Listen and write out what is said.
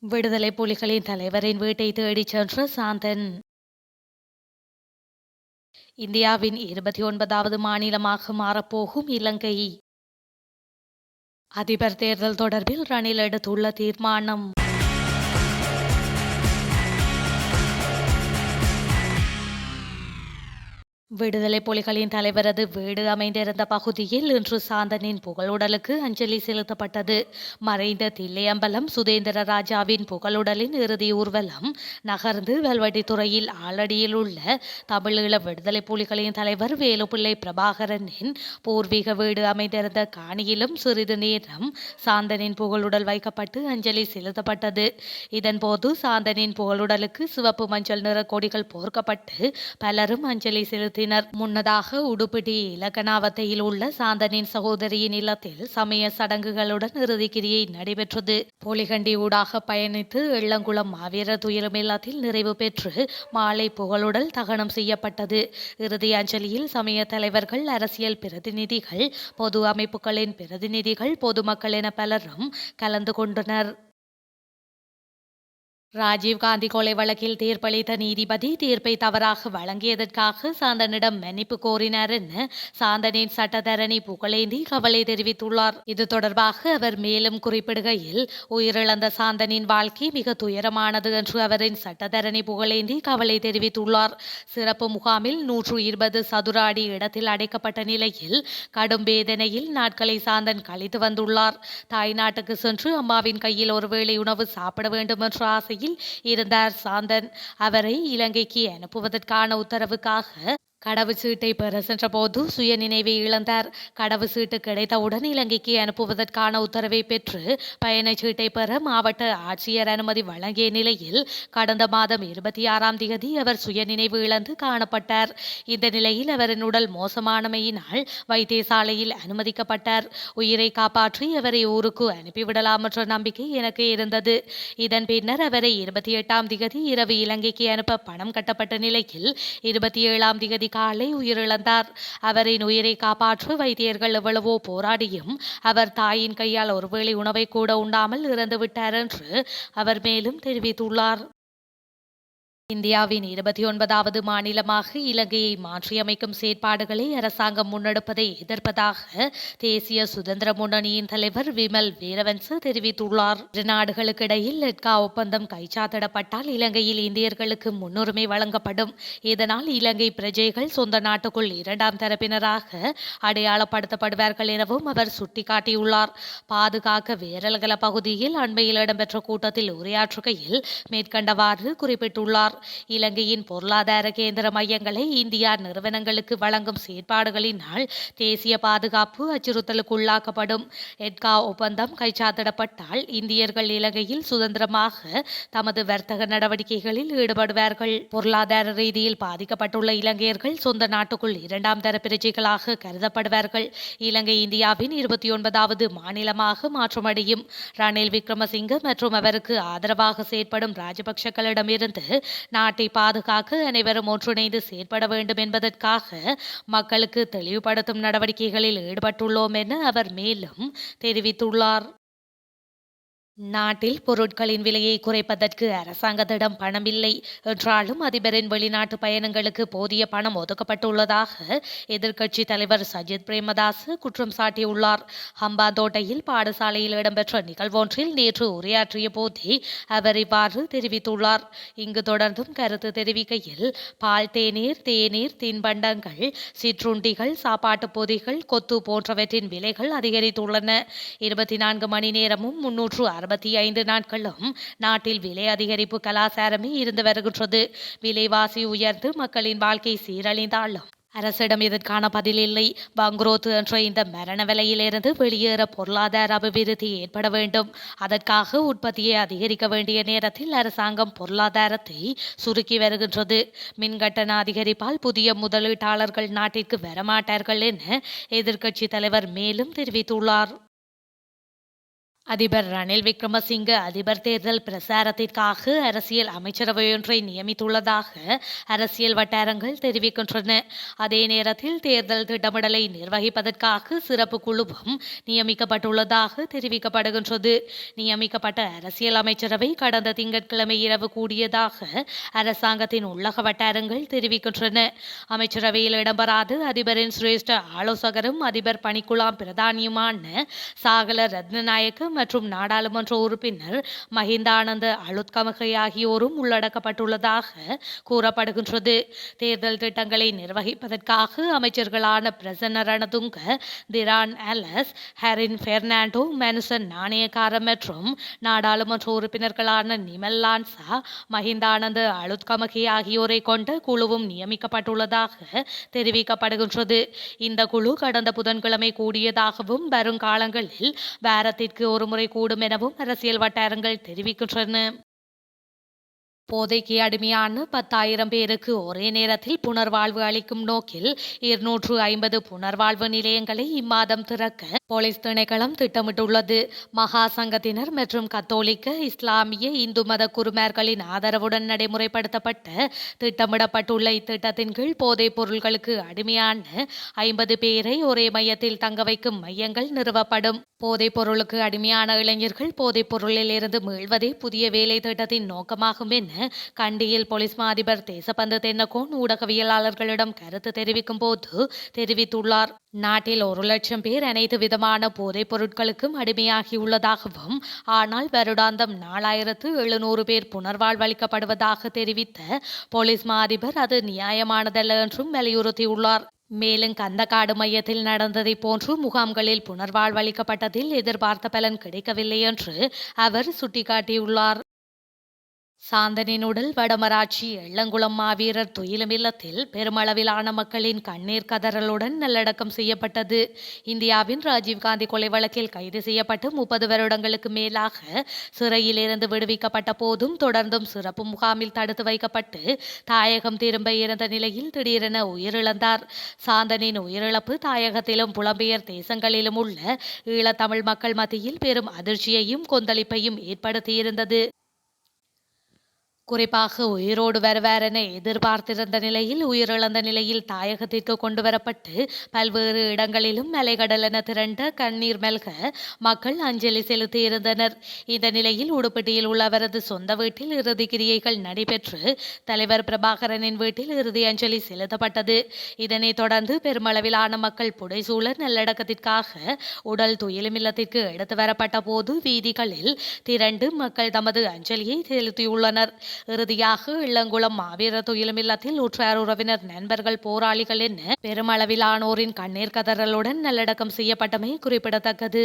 விடுதலை புலிகளின் தலைவரின் வீட்டை தேடிச் சென்ற சாந்தன். இந்தியாவின் 29வது மாநிலமாக மாறப்போகும் இலங்கை. அதிபர் தேர்தல் தொடர்பில் ரணில் எடுத்துள்ள தீர்மானம். விடுதலை புலிகளின் தலைவரது வீடு அமைந்திருந்த பகுதியில் இன்று சாந்தனின் புகழுடலுக்கு அஞ்சலி செலுத்தப்பட்டது. மறைந்த தில்லையம்பலம் சுதேந்திர ராஜாவின் புகழுடலின் இறுதி ஊர்வலம் நகர்ந்து வெல்வெட்டித்துறையில் ஆலடியில் உள்ள தமிழீழ விடுதலை புலிகளின் தலைவர் வேலுப்பிள்ளை பிரபாகரனின் பூர்வீக வீடு அமைந்திருந்த காணியிலும் சிறிது நேரம் சாந்தனின் புகழுடல் வைக்கப்பட்டு அஞ்சலி செலுத்தப்பட்டது. இதன்போது சாந்தனின் புகழுடலுக்கு சிவப்பு மஞ்சள் நிற கொடிகள் போர்க்கப்பட்டு பலரும் அஞ்சலி செலுத்தினர். முன்னதாக உடுப்பிட்டி இலக்கணாவத்தையில் உள்ள சாந்தனின் சகோதரியின் இல்லத்தில் சமய சடங்குகளுடன் இறுதிக்கிரியை நடைபெற்றது. போலிகண்டி ஊடாக பயணித்து எள்ளங்குளம் மாவீரர் துயிலும் இல்லத்தில் நிறைவு பெற்று மாலை புகழுடல் தகனம் செய்யப்பட்டது. இறுதி அஞ்சலியில் சமய தலைவர்கள், அரசியல் பிரதிநிதிகள், பொது அமைப்புகளின் பிரதிநிதிகள், பொதுமக்கள் என பலரும் கலந்து கொண்டனர். ராஜீவ்காந்தி கொலை வழக்கில் தீர்ப்பளித்த நீதிபதி தீர்ப்பை தவறாக வழங்கியதற்காக சாந்தனிடம் மன்னிப்பு கோரினார் என சாந்தனின் சட்டத்தரணி புகழேந்தி கவலை தெரிவித்துள்ளார். இது தொடர்பாக அவர் மேலும் குறிப்பிடுகையில், உயிரிழந்த சாந்தனின் வாழ்க்கை மிக துயரமானது என்று அவரின் சட்டத்தரணி புகழேந்தி கவலை தெரிவித்துள்ளார். சிறப்பு முகாமில் 120 சதுர அடி இடத்தில் அடைக்கப்பட்ட நிலையில் கடும் வேதனையில் நாட்களை சாந்தன் கழித்து வந்துள்ளார். தாய்நாட்டுக்கு சென்று அம்மாவின் கையில் ஒருவேளை உணவு சாப்பிட வேண்டும் என்ற ஆசை இருந்தார் சாந்தன். அவரை இலங்கைக்கு அனுப்புவதற்கான உத்தரவுக்காக கடவுச்சீட்டை பெற சென்றபோது சுயநினைவை இழந்தார். கடவுச்சீட்டு கிடைத்தவுடன் இலங்கைக்கு அனுப்புவதற்கான உத்தரவை பெற்று பயணச்சீட்டை பெற மாவட்ட ஆட்சியர் அனுமதி வழங்கிய நிலையில் கடந்த மாதம் 26ஆம் தேதி அவர் சுயநினைவு இழந்து காணப்பட்டார். இந்த நிலையில் அவரின் உடல் மோசமானமையினால் வைத்தியசாலையில் அனுமதிக்கப்பட்டார். உயிரை காப்பாற்றி அவரை ஊருக்கு அனுப்பிவிடலாம் என்ற நம்பிக்கை எனக்கு இருந்தது. இதன் பின்னர் அவரை 28ஆம் தேதி இரவு இலங்கைக்கு அனுப்ப பணம் கட்டப்பட்ட நிலையில் 27ஆம் தேதி காலை உயிரிழந்தார். அவரின் உயிரை காப்பாற்ற வைத்தியர்கள் எவ்வளவோ போராடியும் அவர் தாயின் கையால் ஒருவேளை உணவை கூட உண்ணாமல் இறந்துவிட்டார் என்று அவர் மேலும் தெரிவித்துள்ளார். இந்தியாவின் 29வது மாநிலமாக இலங்கையை மாற்றியமைக்கும் செயற்பாடுகளை அரசாங்கம் முன்னெடுப்பதை எதிர்ப்பதாக தேசிய சுதந்திர முன்னணியின் தலைவர் விமல் வீரவன்ச தெரிவித்துள்ளார். இரு நாடுகளுக்கு இடையில் லெட்கா ஒப்பந்தம் கைச்சாத்திடப்பட்டால் இலங்கையில் இந்தியர்களுக்கு முன்னுரிமை வழங்கப்படும். இதனால் இலங்கை பிரஜைகள் சொந்த நாட்டுக்குள் இரண்டாம் தரப்பினராக அடையாளப்படுத்தப்படுவார்கள் எனவும் அவர் சுட்டிக்காட்டியுள்ளார். பாதுகாக்க வேரல்கல பகுதியில் அண்மையில் இடம்பெற்ற கூட்டத்தில் உரையாற்றுகையில் மேற்கண்டவாறு குறிப்பிட்டுள்ளார். இலங்கையின் பொருளாதார கேந்திர மையங்களை இந்தியா நிறுவனங்களுக்கு வழங்கும் செயற்பாடுகளினால் தேசிய பாதுகாப்பு அச்சுறுத்தலுக்கு உள்ளாக்கப்படும். எட்கா ஒப்பந்தம் கைச்சாத்திடப்பட்டால் இந்தியர்கள் இலங்கையில் சுதந்திரமாக தமது வர்த்தக நடவடிக்கைகளில் ஈடுபடுவார்கள். பொருளாதார ரீதியில் பாதிக்கப்பட்டுள்ள இலங்கையர்கள் சொந்த நாட்டுக்குள் இரண்டாம் தர பிரஜைகளாக கருதப்படுவார்கள். இலங்கை இந்தியாவின் 29வது மாநிலமாக மாற்றமடையும். ரணில் விக்ரமசிங்க மற்றும் அவருக்கு ஆதரவாக செயற்படும் ராஜபக்சக்களிடமிருந்து நாட்டை பாதுகாக்க அனைவரும் ஒன்றிணைந்து செயற்பட வேண்டும் என்பதற்காக மக்களுக்கு தெளிவுபடுத்தும் நடவடிக்கைகளில் ஈடுபட்டுள்ளோம் என அவர் மேலும் தெரிவித்துள்ளார். நாட்டில் பொருட்களின் விலையை குறைப்பதற்கு அரசாங்கத்திடம் பணமில்லை என்றாலும் அதிபரின் வெளிநாட்டு பயணங்களுக்கு போதிய பணம் ஒதுக்கப்பட்டுள்ளதாக எதிர்க்கட்சி தலைவர் சஜித் பிரேமதாச குற்றம் சாட்டியுள்ளார். ஹம்பாந்தோட்டையில் பாடசாலையில் இடம்பெற்ற நிகழ்வொன்றில் நேற்று உரையாற்றிய போதே அவர் இவ்வாறு தெரிவித்துள்ளார். இங்கு தொடர்ந்தும் கருத்து தெரிவிக்கையில், பால், தேநீர், தின்பண்டங்கள், சிற்றுண்டிகள், சாப்பாட்டு பொதிகள், கொத்து போன்றவற்றின் விலைகள் அதிகரித்துள்ளன. 24 மணி நேரமும் 365 நாட்களும் நாட்டில் விலை அதிகரிப்பு கலாச்சாரமே இருந்து வருகின்றது. விலைவாசி உயர்ந்து மக்களின் வாழ்க்கை சீரழிந்தாலும் அரசிடம் இதற்கான பதில் இல்லை. பங்குரோத்து என்ற இந்த மரண விலையிலிருந்து வெளியேற பொருளாதார அபிவிருத்தி ஏற்பட வேண்டும். அதற்காக உற்பத்தியை அதிகரிக்க வேண்டிய நேரத்தில் அரசாங்கம் பொருளாதாரத்தை சுருக்கி வருகின்றது. மின்கட்டண அதிகரிப்பால் புதிய முதலீட்டாளர்கள் நாட்டிற்கு வரமாட்டார்கள் என எதிர்க்கட்சி தலைவர் மேலும் தெரிவித்துள்ளார். அதிபர் ரணில் விக்ரமசிங்க அதிபர் தேர்தல் பிரசாரத்திற்காக அரசியல் அமைச்சரவையொன்றை நியமித்துள்ளதாக அரசியல் வட்டாரங்கள் தெரிவிக்கின்றன. அதே நேரத்தில் தேர்தல் திட்டமிடலை நிர்வகிப்பதற்காக சிறப்பு குழுவும் நியமிக்கப்பட்டுள்ளதாக தெரிவிக்கப்படுகின்றது. நியமிக்கப்பட்ட அரசியல் அமைச்சரவை கடந்த திங்கட்கிழமை இரவு கூடியதாக அரசாங்கத்தின் உள்ளக வட்டாரங்கள் தெரிவிக்கின்றன. அமைச்சரவையில் இடம்பெறாது அதிபரின் சிரேஷ்ட ஆலோசகரும் அதிபர் பணிக்குழாம் பிரதானியுமான சாகல ரத்னநாயக்க மற்றும் நாடாளுமன்ற உறுப்பினர் மஹிந்தானந்த அளுத்கமகை ஆகியோரும் உள்ளடக்கப்பட்டுள்ளதாக கூறப்படுகின்றது. தேர்தல் திட்டங்களை நிர்வகிப்பதற்காக அமைச்சர்களான பிரசன்ன ரணதுங்க, திரான் அலஸ், ஹரின் பெர்னாண்டோ, மெனுசன் நாணயக்கார மற்றும் நாடாளுமன்ற உறுப்பினர்களான நிமல் லான்சா, மஹிந்தானந்த அளுத்கமகை ஆகியோரை கொண்ட குழுவும் நியமிக்கப்பட்டுள்ளதாக தெரிவிக்கப்படுகின்றது. இந்த குழு கடந்த புதன்கிழமை கூடியதாகவும் வருங்காலங்களில் வாரத்திற்கு ஒருமுறை கூடும் எனவும் அரசியல் வட்டாரங்கள் தெரிவிக்கின்றன. போதைக்கு அடிமையான 10,000 பேருக்கு ஒரே நேரத்தில் புனர்வாழ்வு அளிக்கும் நோக்கில் 250 புனர்வாழ்வு நிலையங்களை இம்மாதம் திறக்க போலீஸ் திணைக்களம் திட்டமிட்டுள்ளது. மகா சங்கத்தினர் மற்றும் கத்தோலிக்க, இஸ்லாமிய, இந்து மத குருமார்களின் ஆதரவுடன் நடைமுறைப்படுத்தப்பட்ட திட்டமிடப்பட்டுள்ள இத்திட்டத்தின் கீழ் போதைப் பொருட்களுக்கு அடிமையான 50 பேரை ஒரே மையத்தில் தங்க வைக்கும் மையங்கள் நிறுவப்படும். போதைப் பொருளுக்கு அடிமையான இளைஞர்கள் போதைப் பொருளில் இருந்து மீள்வதே புதிய வேலை திட்டத்தின் நோக்கமாகும் என கண்டியில் போலீஸ் மா அதிபர் தேசபந்து தென்னகோன் ஊடகவியலாளர்களிடம் கருத்து தெரிவிக்கும் போது தெரிவித்துள்ளார். நாட்டில் 1,00,000 பேர் அனைத்து விதமான போதைப் பொருட்களுக்கும் அடிமையாகியுள்ளதாகவும் ஆனால் வருடாந்தம் 4,700 பேர் புனர்வாழ்வளிக்கப்படுவதாக தெரிவித்த போலீஸ் மா அதிபர் அது நியாயமானதல்ல என்றும் வலியுறுத்தியுள்ளார். மேலும் கந்தக்காடு மையத்தில் நடந்ததை போன்று முகாம்களில் புனர்வாழ்வளிக்கப்பட்டதில் எதிர்பார்த்த பலன் கிடைக்கவில்லை என்று அவர் சுட்டிக்காட்டியுள்ளார். சாந்தனின் உடல் வடமராட்சி எள்ளங்குளம் மாவீரர் துயிலும் இல்லத்தில் பெருமளவிலான மக்களின் கண்ணீர் கதறலுடன் நல்லடக்கம் செய்யப்பட்டது. இந்தியாவின் ராஜீவ்காந்தி கொலை வழக்கில் கைது செய்யப்பட்டு 30 வருடங்களுக்கு மேலாக சிறையில் இருந்து விடுவிக்கப்பட்ட போதும் தொடர்ந்தும் சிறப்பு முகாமில் தடுத்து வைக்கப்பட்டு தாயகம் திரும்ப இருந்த நிலையில் திடீரென உயிரிழந்தார். சாந்தனின் உயிரிழப்பு தாயகத்திலும் புலம்பெயர் தேசங்களிலும் உள்ள ஈழத்தமிழ் மக்கள் மத்தியில் பெரும் அதிர்ச்சியையும் கொந்தளிப்பையும் ஏற்படுத்தியிருந்தது. குறிப்பாக உயிரோடு வருவார் என எதிர்பார்த்திருந்த நிலையில் உயிரிழந்த நிலையில் தாயகத்திற்கு கொண்டு வரப்பட்டு பல்வேறு இடங்களிலும் மலைகடல் என திரண்ட கண்ணீர் மல்க மக்கள் அஞ்சலி செலுத்தியிருந்தனர். இந்த நிலையில் உடுப்பட்டியில் உள்ள அவரது சொந்த வீட்டில் இறுதி கிரியைகள் நடைபெற்று தலைவர் பிரபாகரனின் வீட்டில் இறுதி அஞ்சலி செலுத்தப்பட்டது. இதனைத் தொடர்ந்து பெருமளவிலான மக்கள் புடைசூழ நல்லடக்கத்திற்காக உடல் துயிலும் இல்லத்திற்கு எடுத்து வரப்பட்ட போது வீதிகளில் திரண்டு மக்கள் தமது அஞ்சலியை செலுத்தியுள்ளனர். இறுதியாக இளங்குளம் மாவீரர் துயிலும் இல்லத்தில் உற்றார் உறவினர், நண்பர்கள், போராளிகள் என பெருமளவிலானோரின் கண்ணீர் கதறலுடன் நல்லடக்கம் செய்யப்பட்டமை குறிப்பிடத்தக்கது.